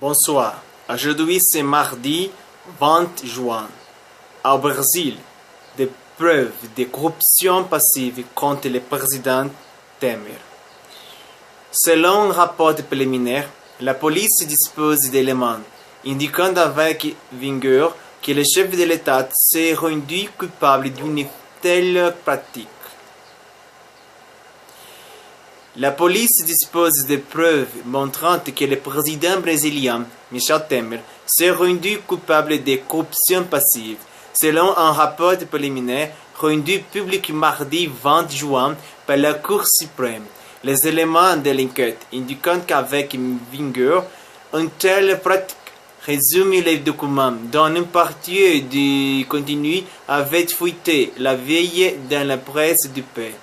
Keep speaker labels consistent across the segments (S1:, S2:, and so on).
S1: Bonsoir. Aujourd'hui, c'est mardi 20 juin. Au Brésil, des preuves de corruption passive contre le président Temer. Selon un rapport préliminaire, la police dispose d'éléments indiquant avec vigueur que le chef de l'État s'est rendu coupable d'une telle pratique. La police dispose de preuves montrant que le président brésilien, Michel Temer, s'est rendu coupable de corruption passive, selon un rapport préliminaire rendu public mardi 20 juin par la Cour suprême. Les éléments de l'enquête indiquent qu'avec vigueur, une telle pratique résume les documents dont une partie du contenu avait fuité la veille dans la presse du pays.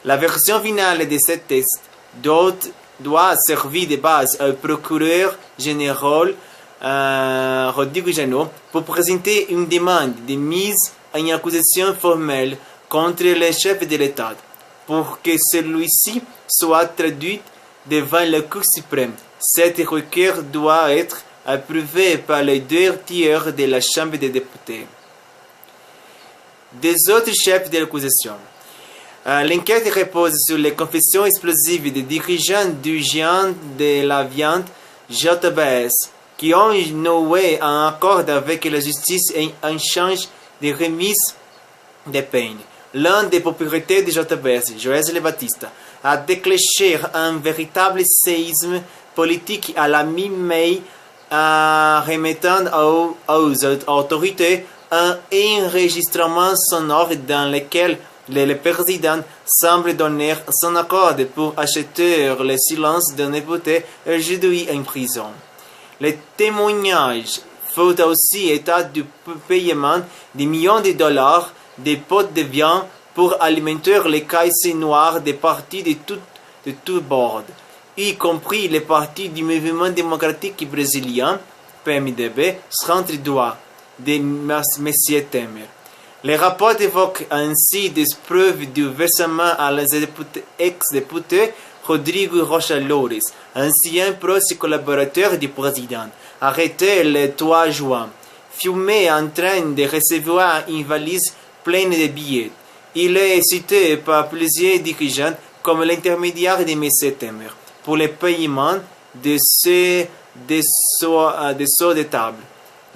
S1: La version finale de ce texte doit servir de base au procureur général Rodrigo Janot pour présenter une demande de mise en accusation formelle contre le chef de l'État, pour que celui-ci soit traduit devant la Cour suprême. Cette requête doit être approuvée par les 2 tiers de la Chambre des députés. Des autres chefs de l'accusation. L'enquête repose sur les confessions explosives des dirigeants du géant de la viande JBS qui ont noué un accord avec la justice en échange de remise de peine. L'un des propriétaires de JBS, Joesley Batista, a déclenché un véritable séisme politique à la mi-mai en remettant aux autorités un enregistrement sonore dans lequel le président semble donner son accord pour acheter le silence d'un député aujourd'hui en prison. Le témoignage fait aussi état du paiement de millions de dollars de pots de viande pour alimenter les caisses noires des partis de tout bord, y compris les partis du mouvement démocratique brésilien, PMDB, centre-droit de M. Temer. Le rapport évoque ainsi des preuves du versement à l'ex-député Rodrigo Rocha Loures, ancien proche collaborateur du président, arrêté le 3 juin, filmé en train de recevoir une valise pleine de billets. Il est cité par plusieurs dirigeants comme l'intermédiaire de M. Temer pour le paiement de sauts de table.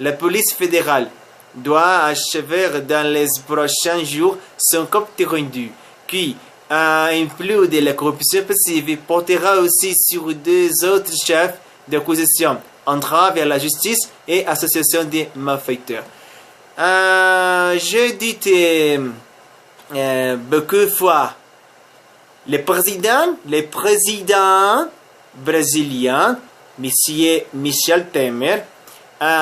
S1: La police fédérale doit achever dans les prochains jours son compte rendu, qui, en plus de la corruption passive, portera aussi sur 2 autres chefs d'accusation, entrave à la justice et association de malfaiteurs. Je dis beaucoup de fois, le président brésilien, M. Michel Temer,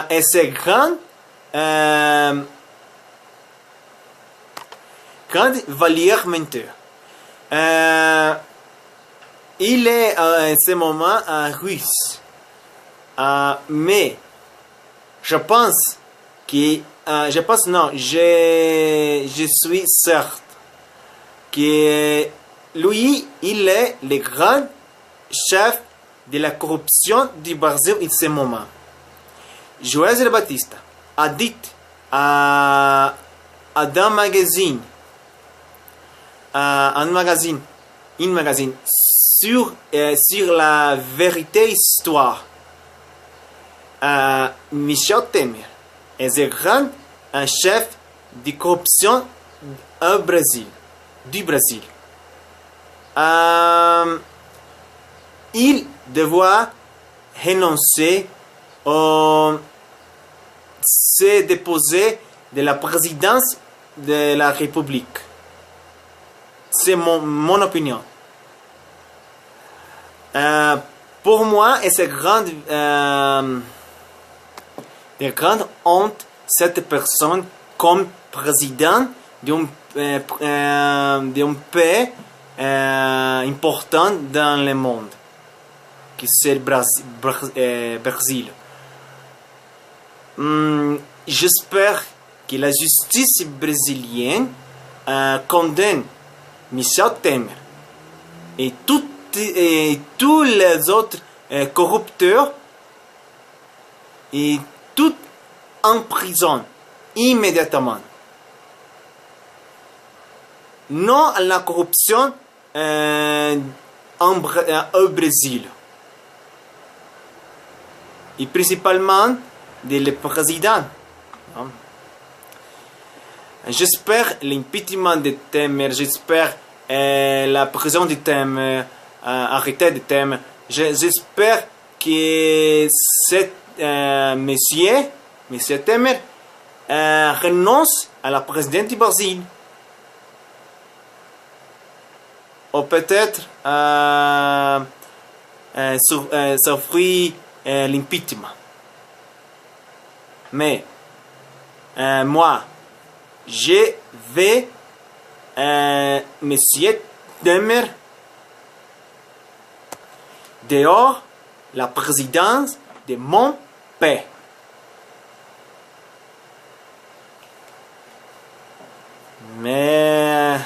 S1: est ce grand valeur menteur. Il est en ce moment en Russe. Mais je suis certain que lui, il est le grand chef de la corruption du Brésil en ce moment. Joesley Batista a dit à un magazine sur la vérité histoire. Michel Temer est un chef de corruption du Brésil. Il doit renoncer se déposer de la présidence de la République. C'est mon opinion. Pour moi, c'est de grande honte cette personne comme président d'un pays important dans le monde, qui c'est le Brésil. J'espère que la justice brésilienne condamne Michel Temer et tous les autres corrupteurs et tout en prison immédiatement. Non à la corruption au Brésil. Et principalement le président. J'espère l'impeachment de Temer, j'espère la prison de Temer, arrêté de Temer. J'espère que cet monsieur Temer renonce à la présidence du Brésil. Ou peut-être s'offrir l'impeachment. Mais moi, je vais monsieur Temer dehors la présidence de mon père. Mais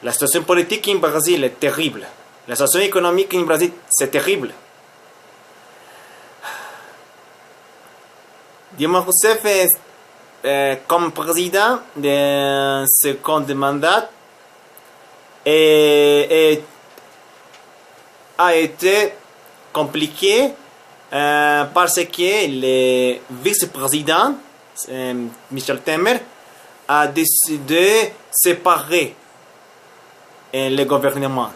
S1: la situation politique en Brésil est terrible. La situation économique en Brésil, c'est terrible. Dilma Rousseff est comme président de second mandat et a été compliqué parce que le vice-président Michel Temer a décidé de séparer le gouvernement.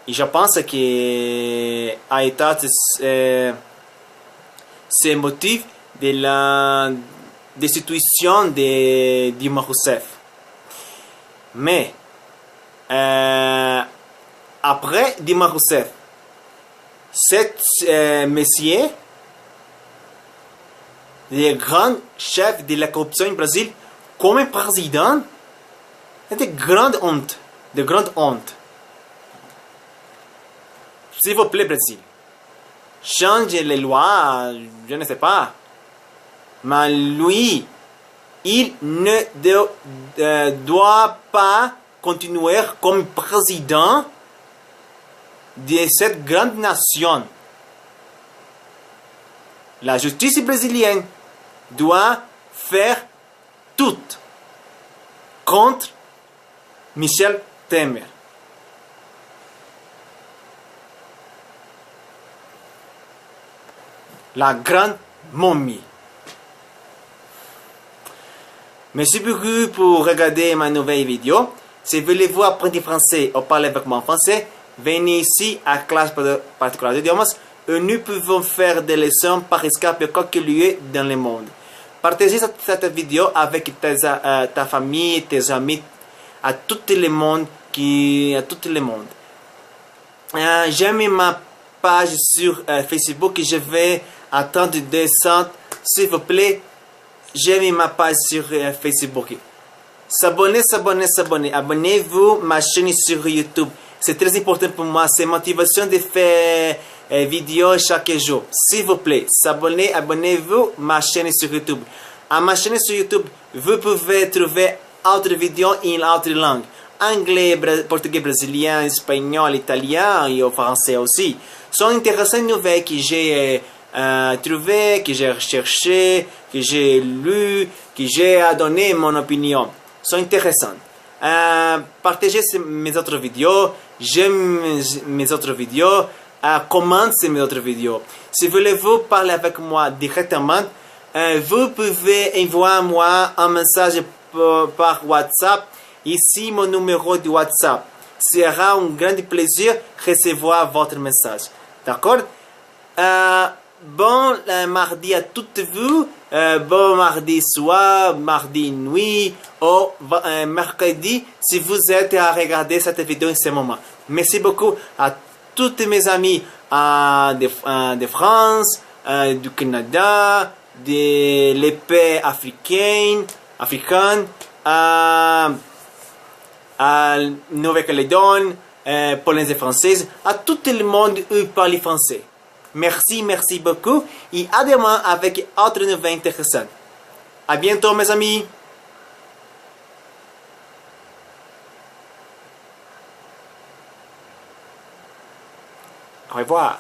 S1: Et je pense que a été ce motif de la destitution de Dilma Rousseff. Mais après Dilma Rousseff, cet monsieur, le grand chef de la corruption au Brésil, comme président, c'est de grande honte. De grande honte. S'il vous plaît, Brésil, changez les lois, je ne sais pas. Mais lui, il ne doit pas continuer comme président de cette grande nation. La justice brésilienne doit faire tout contre Michel Temer. La grande momie. Merci beaucoup pour regarder ma nouvelle vidéo. Si vous voulez apprendre français ou parler avec moi en français, venez ici à classe particulière d'idiomes où nous pouvons faire des leçons par Skype quelque lieu dans le monde. Partagez cette vidéo avec ta famille, tes amis, à tout le monde. J'aime ma page sur Facebook et je vais attendre 200. S'il vous plaît, j'aime ma page sur Facebook. Abonnez-vous à ma chaîne sur YouTube. C'est très important pour moi. C'est motivation de faire vidéos chaque jour. S'il vous plaît, abonnez-vous à ma chaîne sur YouTube. À ma chaîne sur YouTube, vous pouvez trouver autres vidéos en autres langues. Anglais, portugais, brésilien, espagnol, italien et français aussi. Sont intéressantes nouvelles que j'ai trouvées, que j'ai recherchées, que j'ai lues, que j'ai donné mon opinion. Sont intéressantes. Partagez mes autres vidéos, j'aime mes autres vidéos, commentez mes autres vidéos. Si vous voulez vous parler avec moi directement, vous pouvez envoyer moi un message par WhatsApp. Ici mon numéro de WhatsApp. Sera un grand plaisir de recevoir votre message. D'accord? Bon mardi à toutes vous. Bon mardi soir, mardi nuit ou mercredi si vous êtes à regarder cette vidéo en ce moment. Merci beaucoup à tous mes amis de France, du Canada, de l'épée africaine, à Nouvelle-Calédonie, Polynésie française, à tout le monde qui parle français. Merci beaucoup et à demain avec autre nouvelle intéressante. À bientôt mes amis. Au revoir.